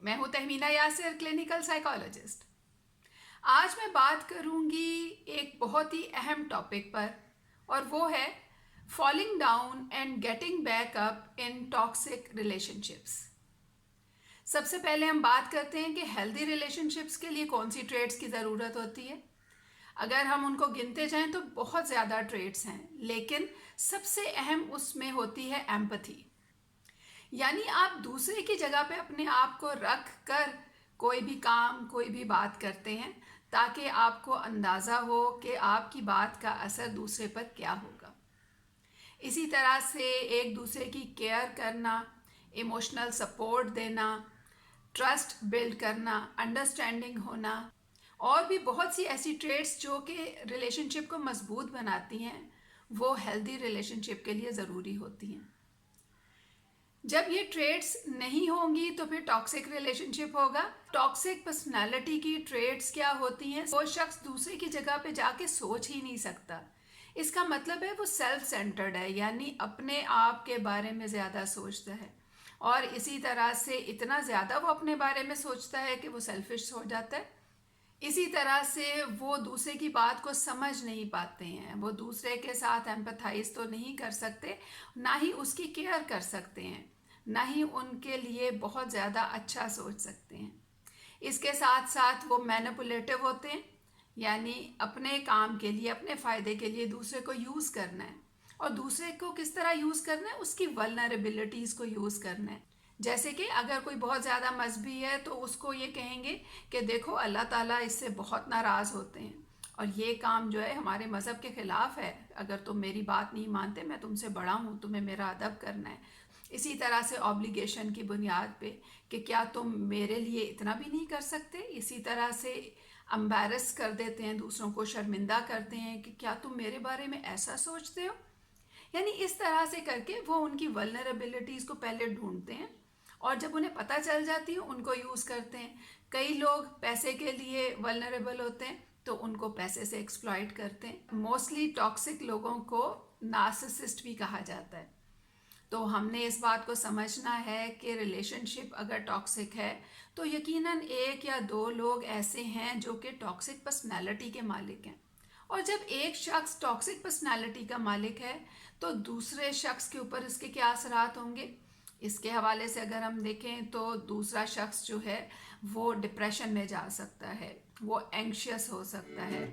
میں ہوں Tehmina Yasir, clinical psychologist. آج میں بات کروں گی ایک بہت ہی اہم ٹاپک پر، اور وہ ہے falling down and getting back up in toxic relationships. سب سے پہلے ہم بات کرتے ہیں کہ ہیلدی ریلیشن شپس کے لیے کون سی ٹریٹس کی ضرورت ہوتی ہے۔ اگر ہم ان کو گنتے جائیں تو بہت زیادہ ٹریٹس ہیں، لیکن سب سے اہم اس میں ہوتی ہے ایمپتھی، یعنی آپ دوسرے کی جگہ پہ اپنے آپ کو رکھ کر کوئی بھی کام، کوئی بھی بات کرتے ہیں، تاکہ آپ کو اندازہ ہو کہ آپ کی بات کا اثر دوسرے پر کیا ہوگا۔ اسی طرح سے ایک دوسرے کی کیئر کرنا، ایموشنل سپورٹ دینا، ٹرسٹ بلڈ کرنا، انڈرسٹینڈنگ ہونا، اور بھی بہت سی ایسی ٹریٹس جو کہ ریلیشن شپ کو مضبوط بناتی ہیں، وہ ہیلدی ریلیشن شپ کے لیے ضروری ہوتی ہیں۔ جب یہ ٹریٹس نہیں ہوں گی تو پھر ٹاکسک ریلیشن شپ ہوگا۔ ٹاکسک پرسنالٹی کی ٹریٹس کیا ہوتی ہیں؟ وہ شخص دوسرے کی جگہ پہ جا کے سوچ ہی نہیں سکتا۔ اس کا مطلب ہے وہ سیلف سینٹرڈ ہے، یعنی اپنے آپ کے بارے میں زیادہ سوچتا ہے، اور اسی طرح سے اتنا زیادہ وہ اپنے بارے میں سوچتا ہے کہ وہ سیلفش ہو جاتا ہے۔ اسی طرح سے وہ دوسرے کی بات کو سمجھ نہیں پاتے ہیں، وہ دوسرے کے ساتھ ایمپتھائز تو نہیں کر سکتے، نہ ہی اس کی کیئر کر سکتے ہیں، نہ ہی ان کے لیے بہت زیادہ اچھا سوچ سکتے ہیں۔ اس کے ساتھ ساتھ وہ مینیپولیٹو ہوتے ہیں، یعنی اپنے کام کے لیے، اپنے فائدے کے لیے دوسرے کو یوز کرنا ہے، اور دوسرے کو کس طرح یوز کرنا ہے؟ اس کی ولنریبلٹیز کو یوز کرنا ہے۔ جیسے کہ اگر کوئی بہت زیادہ مذہبی ہے تو اس کو یہ کہیں گے کہ دیکھو اللہ تعالیٰ اس سے بہت ناراض ہوتے ہیں، اور یہ کام جو ہے ہمارے مذہب کے خلاف ہے، اگر تم میری بات نہیں مانتے، میں تم سے بڑا ہوں، تمہیں میرا ادب کرنا ہے۔ اسی طرح سے آبلیگیشن کی بنیاد پہ کہ کیا تم میرے لیے اتنا بھی نہیں کر سکتے؟ اسی طرح سے امبیرس کر دیتے ہیں، دوسروں کو شرمندہ کرتے ہیں کہ کیا تم میرے بارے میں ایسا سوچتے ہو؟ یعنی اس طرح سے کر کے وہ ان کی ولنریبلٹیز کو پہلے ڈھونڈتے ہیں، اور جب انہیں پتہ چل جاتی ہے ان کو یوز کرتے ہیں۔ کئی لوگ پیسے کے لیے ولنریبل ہوتے ہیں تو ان کو پیسے سے ایکسپلائٹ کرتے ہیں۔ موسٹلی ٹاکسک لوگوں کو نارسسسٹ بھی کہا جاتا ہے۔ تو ہم نے اس بات کو سمجھنا ہے کہ ریلیشن شپ اگر ٹاکسک ہے تو یقیناً ایک یا دو لوگ ایسے ہیں جو کہ ٹاکسک پرسنالٹی کے مالک ہیں، اور جب ایک شخص ٹاکسک پرسنالٹی کا مالک ہے تو دوسرے شخص کے اوپر اس کے کیا اثرات ہوں گے؟ اس کے حوالے سے اگر ہم دیکھیں تو دوسرا شخص جو ہے وہ ڈپریشن میں جا سکتا ہے، وہ اینکشیس ہو سکتا ہے۔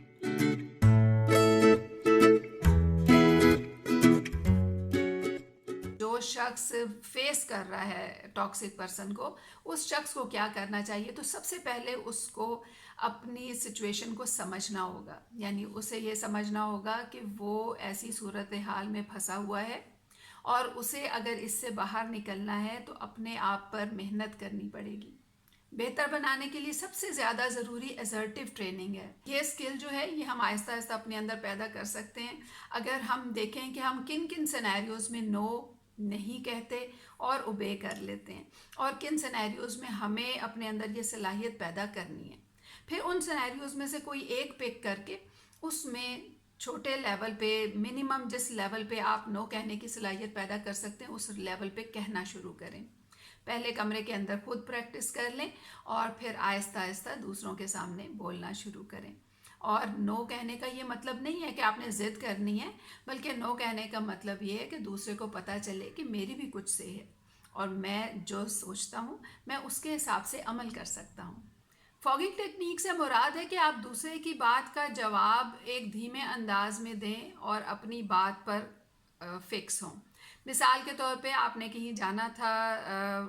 جو شخص فیس کر رہا ہے ٹاکسک پرسن کو، اس شخص کو کیا کرنا چاہیے؟ تو سب سے پہلے اس کو اپنی سچویشن کو سمجھنا ہوگا، یعنی اسے یہ سمجھنا ہوگا کہ وہ ایسی صورتحال میں پھنسا ہوا ہے، اور اسے اگر اس سے باہر نکلنا ہے تو اپنے آپ پر محنت کرنی پڑے گی۔ بہتر بنانے کے لیے سب سے زیادہ ضروری ایزرٹیو ٹریننگ ہے۔ یہ اسکل جو ہے یہ ہم آہستہ آہستہ اپنے اندر پیدا کر سکتے ہیں اگر ہم دیکھیں کہ ہم کن کن سینیریوز میں نو نہیں کہتے اور اوبے کر لیتے ہیں، اور کن سینیریوز میں ہمیں اپنے اندر یہ صلاحیت پیدا کرنی ہے۔ پھر ان سینیریوز میں سے کوئی ایک پک کر کے اس میں چھوٹے لیول پہ، منیمم جس لیول پہ آپ نو کہنے کی صلاحیت پیدا کر سکتے ہیں اس لیول پہ کہنا شروع کریں۔ پہلے کمرے کے اندر خود پریکٹس کر لیں، اور پھر آہستہ آہستہ دوسروں کے سامنے بولنا شروع کریں۔ اور نو کہنے کا یہ مطلب نہیں ہے کہ آپ نے ضد کرنی ہے، بلکہ نو کہنے کا مطلب یہ ہے کہ دوسرے کو پتہ چلے کہ میری بھی کچھ سے ہے، اور میں جو سوچتا ہوں میں اس کے حساب سے عمل کر سکتا ہوں۔ فاگنگ ٹیکنیک سے مراد ہے کہ آپ دوسرے کی بات کا جواب ایک دھیمے انداز میں دیں اور اپنی بات پر فکس ہوں۔ مثال کے طور پہ آپ نے کہیں جانا تھا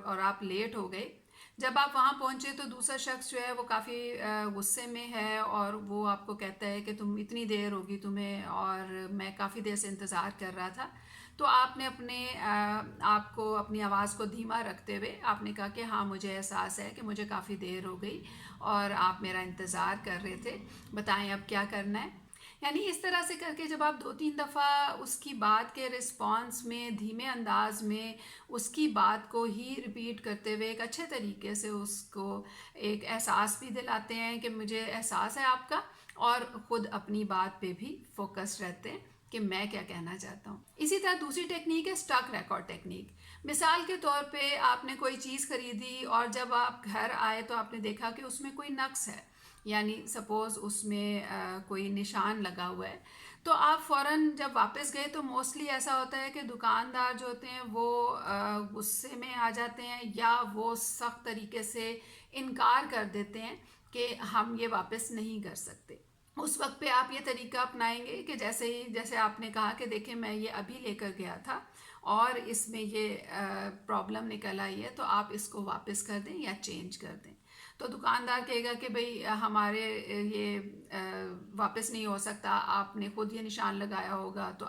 اور آپ لیٹ ہو گئے۔ جب آپ وہاں پہنچے تو دوسرا شخص جو ہے وہ کافی غصے میں ہے، اور وہ آپ کو کہتا ہے کہ تم اتنی دیر ہوگی تمہیں، اور میں کافی دیر سے انتظار کر رہا تھا۔ تو آپ نے آپ کو اپنی آواز کو دھیما رکھتے ہوئے آپ نے کہا کہ ہاں مجھے احساس ہے کہ مجھے کافی دیر ہو گئی اور آپ میرا انتظار کر رہے تھے، بتائیں اب کیا کرنا ہے؟ یعنی اس طرح سے کر کے جب آپ 2-3 دفعہ اس کی بات کے رسپانس میں دھیمے انداز میں اس کی بات کو ہی ریپیٹ کرتے ہوئے ایک اچھے طریقے سے اس کو ایک احساس بھی دلاتے ہیں کہ مجھے احساس ہے آپ کا، اور خود اپنی بات پہ بھی فوکس رہتے ہیں، کہ میں کیا کہنا چاہتا ہوں. اسی طرح دوسری ٹیکنیک ہے اسٹاک ریکارڈ ٹیکنیک. مثال کے طور پہ آپ نے کوئی چیز خریدی اور جب آپ گھر آئے تو آپ نے دیکھا کہ اس میں کوئی نقص ہے, یعنی سپوز اس میں کوئی نشان لگا ہوا ہے, تو آپ فوراً جب واپس گئے تو موسٹلی ایسا ہوتا ہے کہ دکاندار جو ہوتے ہیں وہ غصے میں آ جاتے ہیں یا وہ سخت طریقے سے انکار کر دیتے ہیں کہ ہم یہ واپس نہیں کر سکتے. اس وقت پہ آپ یہ طریقہ اپنائیں گے کہ جیسے آپ نے کہا کہ دیکھیں میں یہ ابھی لے کر گیا تھا اور اس میں یہ پرابلم نکل آئی ہے, تو آپ اس کو واپس کر دیں یا چینج کر دیں. تو دکاندار کہے گا کہ بھئی ہمارے یہ واپس نہیں ہو سکتا, آپ نے خود یہ نشان لگایا ہوگا تو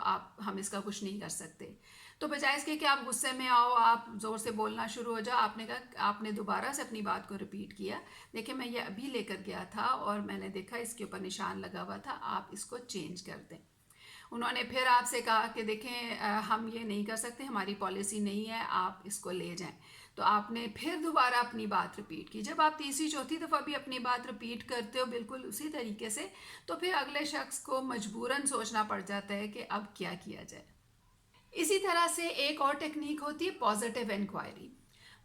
ہم اس کا کچھ نہیں کر سکتے. تو بجائے اس کے کہ آپ غصے میں آؤ, آپ زور سے بولنا شروع ہو جاؤ, آپ نے کہا, آپ نے دوبارہ سے اپنی بات کو ریپیٹ کیا, دیکھیں میں یہ ابھی لے کر گیا تھا اور میں نے دیکھا اس کے اوپر نشان لگا ہوا تھا, آپ اس کو چینج کر دیں. انہوں نے پھر آپ سے کہا کہ دیکھیں ہم یہ نہیں کر سکتے, ہماری پالیسی نہیں ہے, آپ اس کو لے جائیں. تو آپ نے پھر دوبارہ اپنی بات ریپیٹ کی. جب آپ تیسری چوتھی دفعہ بھی اپنی بات ریپیٹ کرتے ہو بالکل اسی طریقے سے, تو پھر اگلے شخص کو مجبوراً سوچنا پڑ جاتا ہے کہ اب کیا کیا جائے. اسی طرح سے ایک اور ٹیکنیک ہوتی ہے پازیٹیو انکوائری.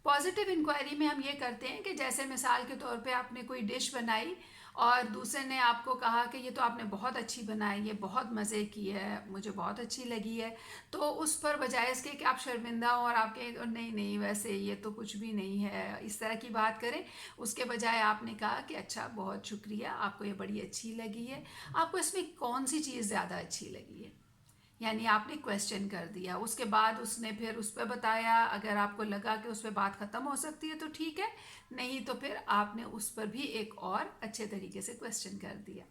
پازیٹیو انکوائری میں ہم یہ کرتے ہیں کہ جیسے مثال کے طور پہ آپ نے کوئی ڈش بنائی اور دوسرے نے آپ کو کہا کہ یہ تو آپ نے بہت اچھی بنائی, یہ بہت مزے کی ہے, مجھے بہت اچھی لگی ہے, تو اس پر بجائے اس کے کہ آپ شرمندہ ہوں اور آپ کہیں نہیں ویسے یہ تو کچھ بھی نہیں ہے, اس طرح کی بات کریں, اس کے بجائے آپ نے کہا کہ اچھا بہت شکریہ, آپ کو یہ بڑی اچھی لگی ہے, آپ کو اس میں کون سی چیز زیادہ اچھی لگی ہے, یعنی آپ نے کویسچن کر دیا. اس کے بعد اس نے پھر اس پہ بتایا, اگر آپ کو لگا کہ اس پہ بات ختم ہو سکتی ہے تو ٹھیک ہے, نہیں تو پھر آپ نے اس پر بھی ایک اور اچھے طریقے سے کویسچن کر دیا.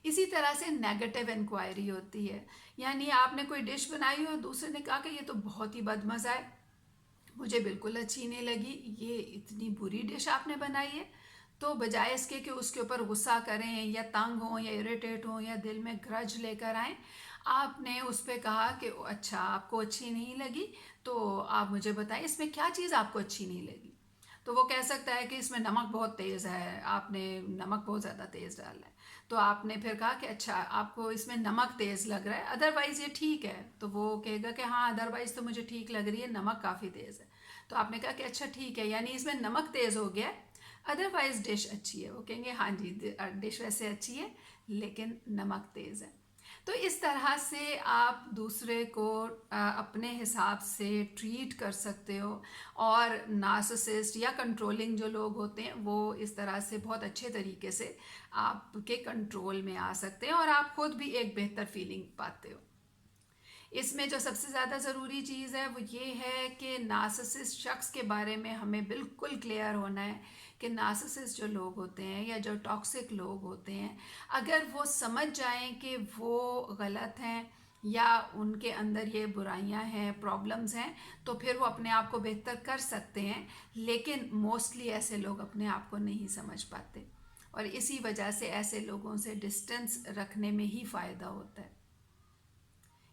اسی طرح سے نیگیٹو انکوائری ہوتی ہے, یعنی آپ نے کوئی ڈش بنائی اور دوسرے نے کہا کہ یہ تو بہت ہی بد مزہ ہے, مجھے بالکل اچھی نہیں لگی, یہ اتنی بری ڈش آپ نے بنائی ہے. تو بجائے اس کے کہ اس کے اوپر غصہ کریں یا تنگ ہوں یا اریٹیٹ ہوں یا دل میں گرج لے کر آئیں, آپ نے اس پہ کہا کہ اچھا آپ کو اچھی نہیں لگی تو آپ مجھے بتائیں اس میں کیا چیز آپ کو اچھی نہیں لگی. تو وہ کہہ سکتا ہے کہ اس میں نمک بہت تیز ہے, آپ نے نمک بہت زیادہ تیز ڈالا ہے. تو آپ نے پھر کہا کہ اچھا آپ کو اس میں نمک تیز لگ رہا ہے, ادروائز یہ ٹھیک ہے. تو وہ کہے گا کہ ہاں ادروائز تو مجھے ٹھیک لگ رہی ہے, نمک کافی تیز ہے. تو آپ نے کہا کہ اچھا ٹھیک ہے, یعنی اس میں نمک تیز ہو گیا ہے, ادروائز ڈش اچھی ہے. وہ کہیں گے ہاں جی ڈش ویسے اچھی ہے لیکن نمک تیز ہے. تو اس طرح سے آپ دوسرے کو اپنے حساب سے ٹریٹ کر سکتے ہو, اور نارسسسٹ یا کنٹرولنگ جو لوگ ہوتے ہیں وہ اس طرح سے بہت اچھے طریقے سے آپ کے کنٹرول میں آ سکتے ہیں اور آپ خود بھی ایک بہتر فیلنگ پاتے ہو. اس میں جو سب سے زیادہ ضروری چیز ہے وہ یہ ہے کہ نارسسسٹ شخص کے بارے میں ہمیں بالکل کلیئر ہونا ہے کہ نارسسسٹ جو لوگ ہوتے ہیں یا جو ٹاکسک لوگ ہوتے ہیں, اگر وہ سمجھ جائیں کہ وہ غلط ہیں یا ان کے اندر یہ برائیاں ہیں, پرابلمز ہیں, تو پھر وہ اپنے آپ کو بہتر کر سکتے ہیں. لیکن موسٹلی ایسے لوگ اپنے آپ کو نہیں سمجھ پاتے, اور اسی وجہ سے ایسے لوگوں سے ڈسٹنس رکھنے میں ہی فائدہ ہوتا ہے.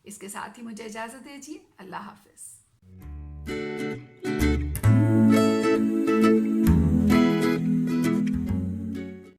اس کے ساتھ ہی مجھے اجازت دیجیے. اللہ حافظ.